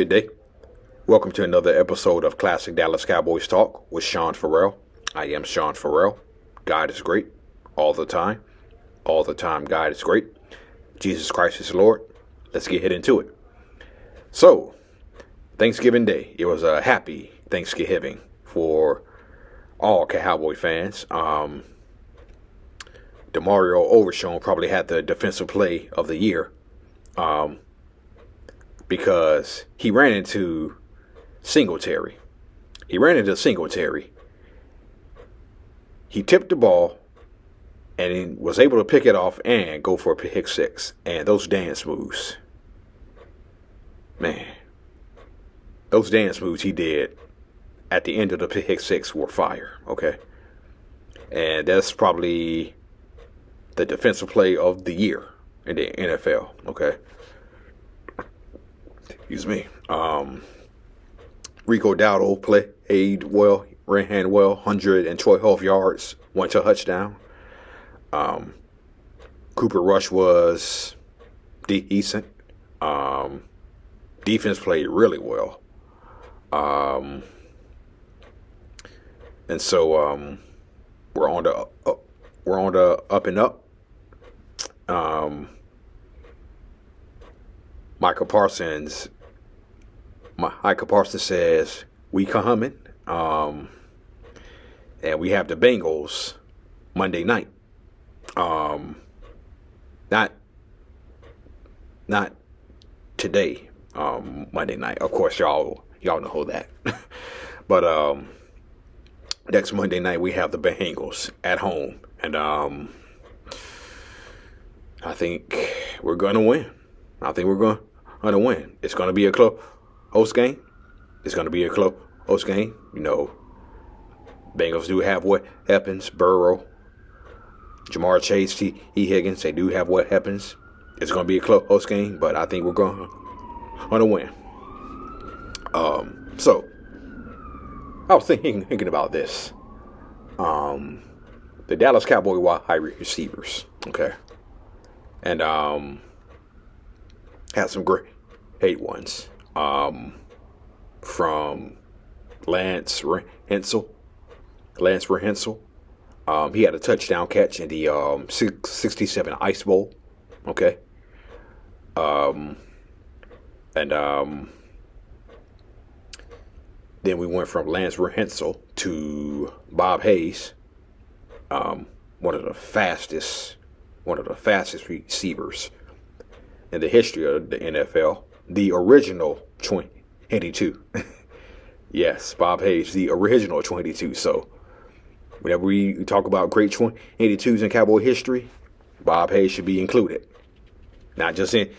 Good day. Welcome to another episode of Classic Dallas Cowboys Talk with Sean Farrell. I am Sean Farrell. God is great all the time. All the time, God is great. Jesus Christ is Lord. Let's get into it. So, Thanksgiving Day. It was a happy Thanksgiving for all Cowboy fans. DeMario Overshown probably had the defensive play of the year because he ran into Singletary. He tipped the ball and he was able to pick it off and go for a pick six. And those dance moves, man, those dance moves he did at the end of the pick six were fire, okay? And that's probably the defensive play of the year in the NFL, okay? Excuse me. Rico Dowdle played well, ran well, 112 yards, 1 touchdown. Cooper Rush was decent. Defense played really well. And so we're on the up and up. Michael Parsons says we coming. And we have the Bengals Monday night. Not today. Monday night. Of course, y'all know that. But next Monday night we have the Bengals at home, and I think we're gonna win. It's gonna be a close game. You know, Bengals do have what happens. Burrow, Jamar Chase, T. Higgins, they do have what happens. It's gonna be a close game, but I think we're gonna win. So I was thinking about this. The Dallas Cowboy wide receivers, okay, and had some great ones. From Lance Rentzel. He had a touchdown catch in the 67 Ice Bowl, okay. Then we went from Lance Rentzel to Bob Hayes, one of the fastest receivers in the history of the NFL, the original 22. Yes, Bob Hayes, the original 22. So whenever we talk about great 22s in Cowboy history, Bob Hayes should be included. Not just in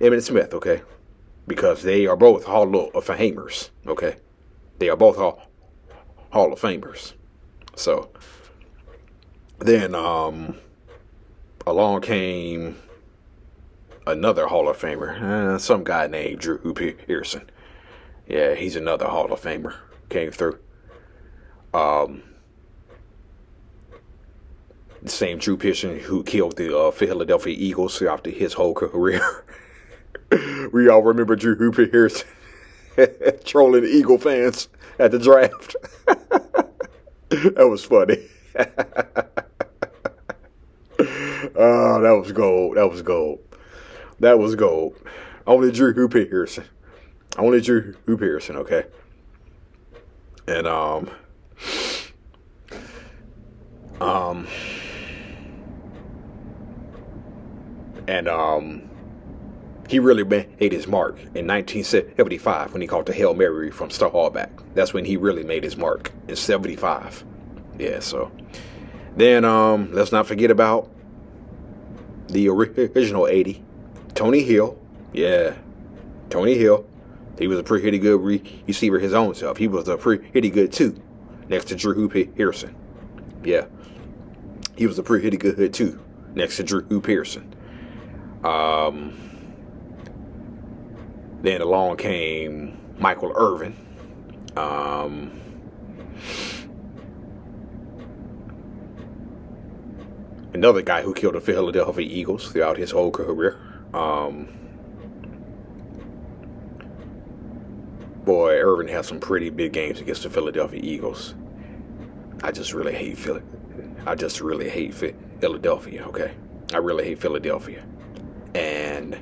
Emmitt Smith, okay? Because they are both Hall of Famers, okay? They are both Hall of Famers. So then along came another Hall of Famer, some guy named Drew Pearson. Yeah, he's another Hall of Famer. Came through. The same Drew Pearson who killed the Philadelphia Eagles throughout his whole career. We all remember Drew Pearson trolling Eagle fans at the draft. That was funny. Oh, that was gold. Only Drew Pearson. Okay. And he really made his mark in 1975 when he caught the Hail Mary from Star Hallback. That's when he really made his mark, in 75. Yeah, so then let's not forget about the original 80, Tony Hill. Yeah, Tony Hill. He was a pretty good receiver his own self. He was a pretty good too, next to Drew Pearson. Yeah, he was a pretty good too, next to Drew Pearson. Then along came Michael Irvin. Another guy who killed the Philadelphia Eagles throughout his whole career. Boy, Irvin had some pretty big games against the Philadelphia Eagles. I just really hate Philadelphia, okay? I really hate Philadelphia. And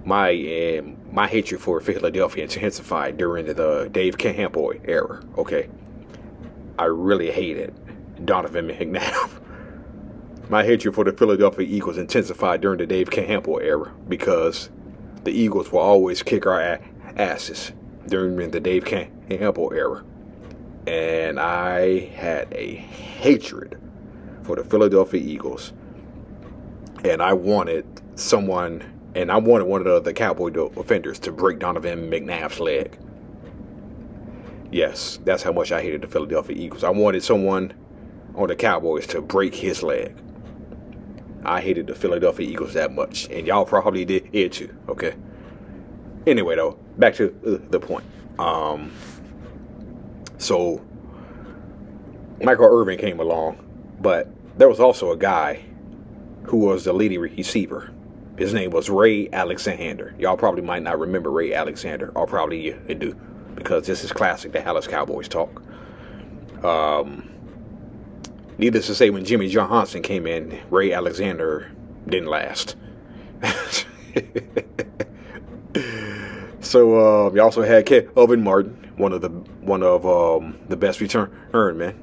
my hatred for Philadelphia intensified during the Dave Cowboy era, okay? I really hated Donovan McNabb. My hatred for the Philadelphia Eagles intensified during the Dave Cowboy era because the Eagles will always kick our asses during the Dave Campbell era. And I had a hatred for the Philadelphia Eagles. And I wanted one of the Cowboy defenders to break Donovan McNabb's leg. Yes, that's how much I hated the Philadelphia Eagles. I wanted someone on the Cowboys to break his leg. I hated the Philadelphia Eagles that much, and y'all probably did too, okay? Anyway, though, back to the point. So, Michael Irvin came along, but there was also a guy who was the leading receiver. His name was Ray Alexander. Y'all probably might not remember Ray Alexander, or probably you do, because this is classic, the Dallas Cowboys talk. Needless to say, when Jimmy Johnson came in, Ray Alexander didn't last. So you also had Irvin Martin, one of the best return men.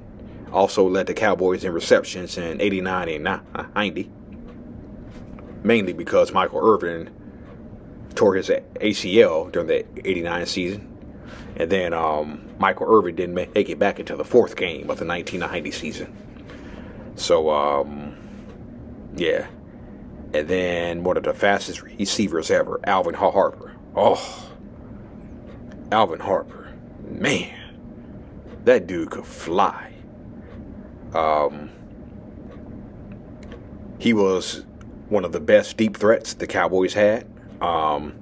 Also led the Cowboys in receptions in '89 and '90, mainly because Michael Irvin tore his ACL during the '89 season, and then Michael Irvin didn't make it back into the fourth game of the 1990 season. So, yeah. And then one of the fastest receivers ever, Alvin Harper. Oh, Alvin Harper. Man, that dude could fly. He was one of the best deep threats the Cowboys had. And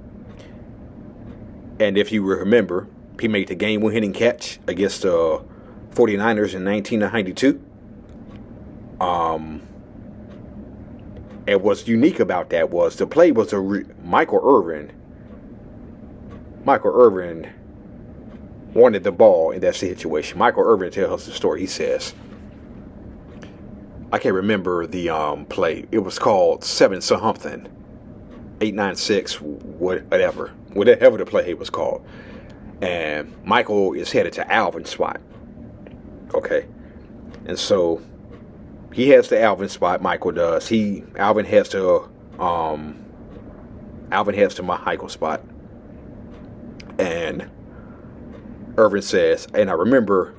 if you remember, he made the game-winning catch against the 49ers in 1992. And what's unique about that was the play was Michael Irvin wanted the ball in that situation. Michael Irvin tells the story. He says, I can't remember the play. It was called 7-something, 896, whatever the play was called. And Michael is headed to Alvin's spot. Okay, and so he heads to Alvin's spot. Michael does. Alvin heads to Michael's spot. And Irvin says, and I remember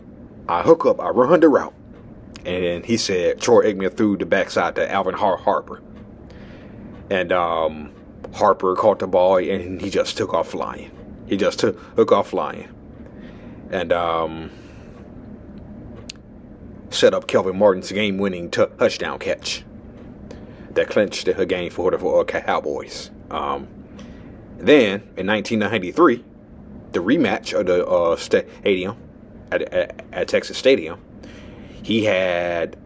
I run the route. And he said Troy Aikman threw the backside to Alvin Harper. And Harper caught the ball and he just took off flying. And set up Kelvin Martin's game-winning touchdown catch that clinched the game for the Cowboys. Then, in 1993, the rematch of the stadium at Texas Stadium, he had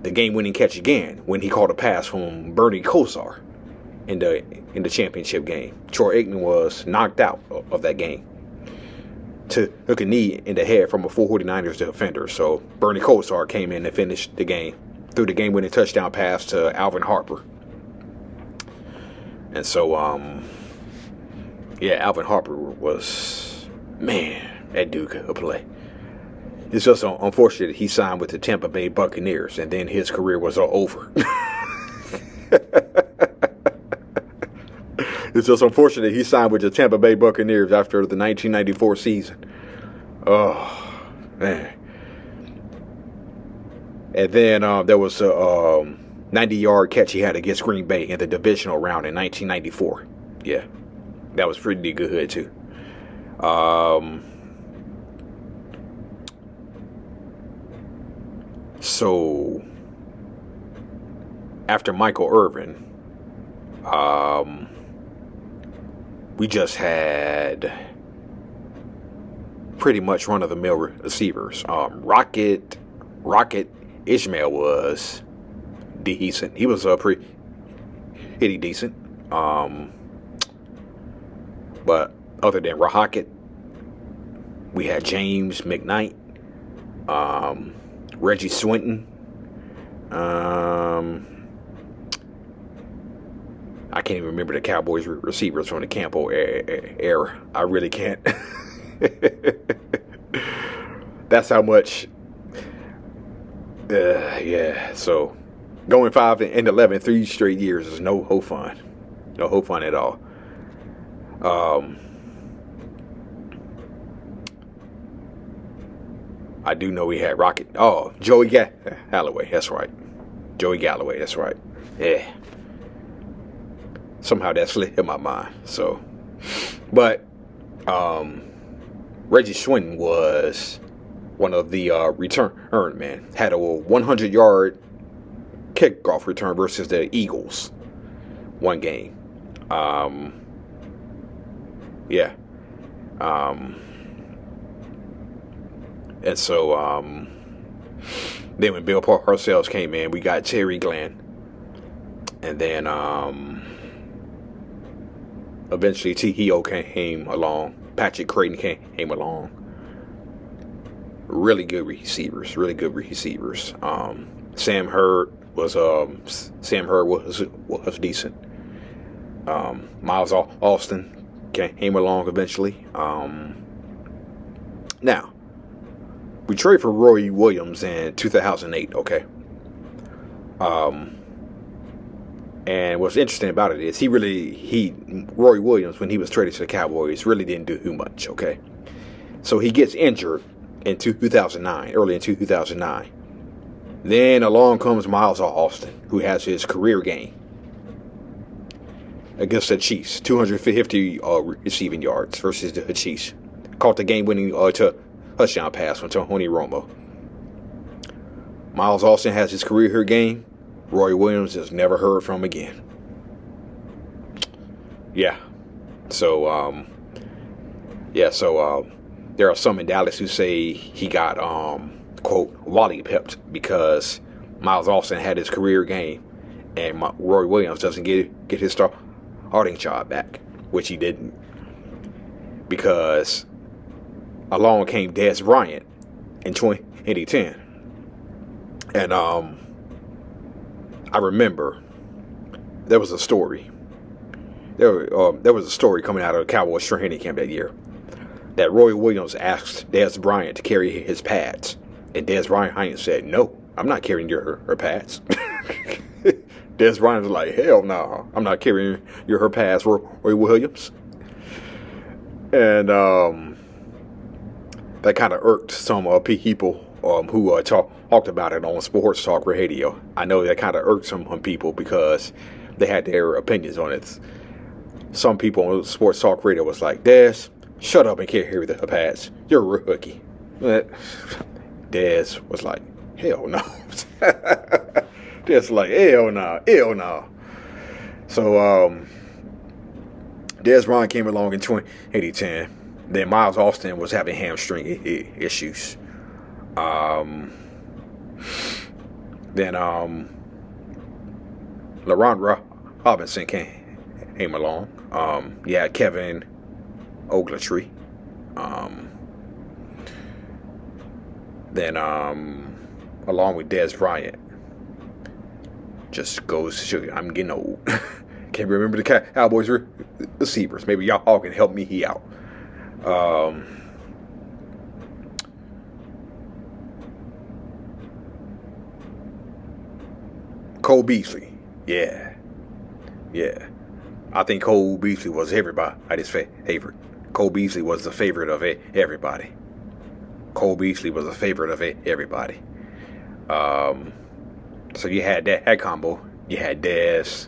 the game-winning catch again when he caught a pass from Bernie Kosar in the championship game. Troy Aikman was knocked out of that game. Took a knee in the head from a 49ers defender. So Bernie Kosar came in and finished the game. Threw the game-winning touchdown pass to Alvin Harper. And so, Alvin Harper was, man, that dude could play. It's just unfortunate he signed with the Tampa Bay Buccaneers, and then his career was over. It's just unfortunate he signed with the Tampa Bay Buccaneers after the 1994 season. Oh, man. And then there was a 90-yard catch he had against Green Bay in the divisional round in 1994. Yeah, that was pretty good, too. So, after Michael Irvin, we just had pretty much run-of-the-mill receivers. Rocket Ishmael was decent. He was pretty decent. But other than Rocket. We had James McKnight, Reggie Swinton. I can't even remember the Cowboys receivers from the Campbell era. I really can't. That's how much. Yeah. So going 5-11, 3 straight years is no whole fun. No whole fun at all. I do know we had Rocket. Oh, Joey Galloway. That's right. Joey Galloway. That's right. Yeah. Somehow that slipped in my mind. So, but Reggie Swinton was one of the return man. Had a 100-yard kickoff return versus the Eagles. One game. Yeah. And so then when Bill Parcells came in, we got Terry Glenn. And then eventually T.H.O. came along. Patrick Creighton came along. Really good receivers. Sam Hurd was decent. Miles Austin came along eventually. Now, we traded for Roy Williams in 2008, okay? And what's interesting about it is Roy Williams, when he was traded to the Cowboys, really didn't do much, okay? So he gets injured in 2009, early in 2009. Then along comes Miles Austin, who has his career game against the Chiefs, 250 receiving yards versus the Chiefs. Caught the game-winning touchdown pass from Tony Romo. Miles Austin has his career game. Roy Williams is never heard from again. Yeah. So, there are some in Dallas who say he got, quote, wally-pipped because Miles Austin had his career game and Roy Williams doesn't get his starting job back, which he didn't. Because along came Dez Bryant in 2010. And I remember there was a story. There was a story coming out of the Cowboys training camp that year that Roy Williams asked Dez Bryant to carry his pads. And Dez Bryant said, "No, I'm not carrying her pads." Dez Bryant was like, "Hell no, I'm not carrying her pads, Roy Williams." And that kind of irked some people who talked about it on sports talk radio. I know that kind of irked some people because they had their opinions on it. Some people on sports talk radio was like, "Dez, shut up and carry the pads. You're a rookie." But Dez was like, "Hell no." Dez like, hell no. So Dez Bryant came along in 2010. Then Miles Austin was having hamstring issues. Then LaRon Robinson came along. You had Kevin Ogletree. Then along with Dez Bryant. Just goes to show you, I'm getting old. Can't remember the Cowboys receivers. Maybe y'all can help me out. Cole Beasley. Yeah. I think Cole Beasley was everybody's favorite. Cole Beasley was the favorite of everybody. So you had that combo. You had Dez,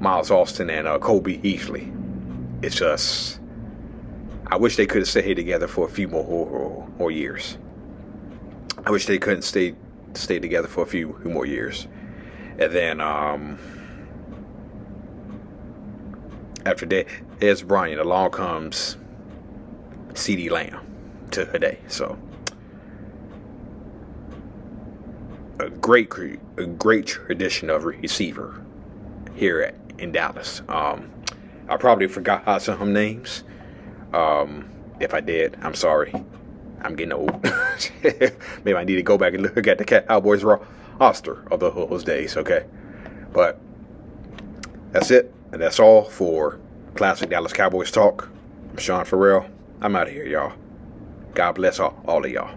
Miles Austin, and Cole Beasley. It's just, I wish they could have stayed together for a few more years. I wish they couldn't stay together for a few more years. And then after Dez Bryant, along comes CeeDee Lamb to today. So a great tradition of receiver here in Dallas. I probably forgot some names. If I did, I'm sorry. I'm getting old. Maybe I need to go back and look at the Cowboys roster of those days, okay? But that's it, and that's all for Classic Dallas Cowboys Talk. I'm Sean Farrell. I'm out of here, y'all. God bless all of y'all.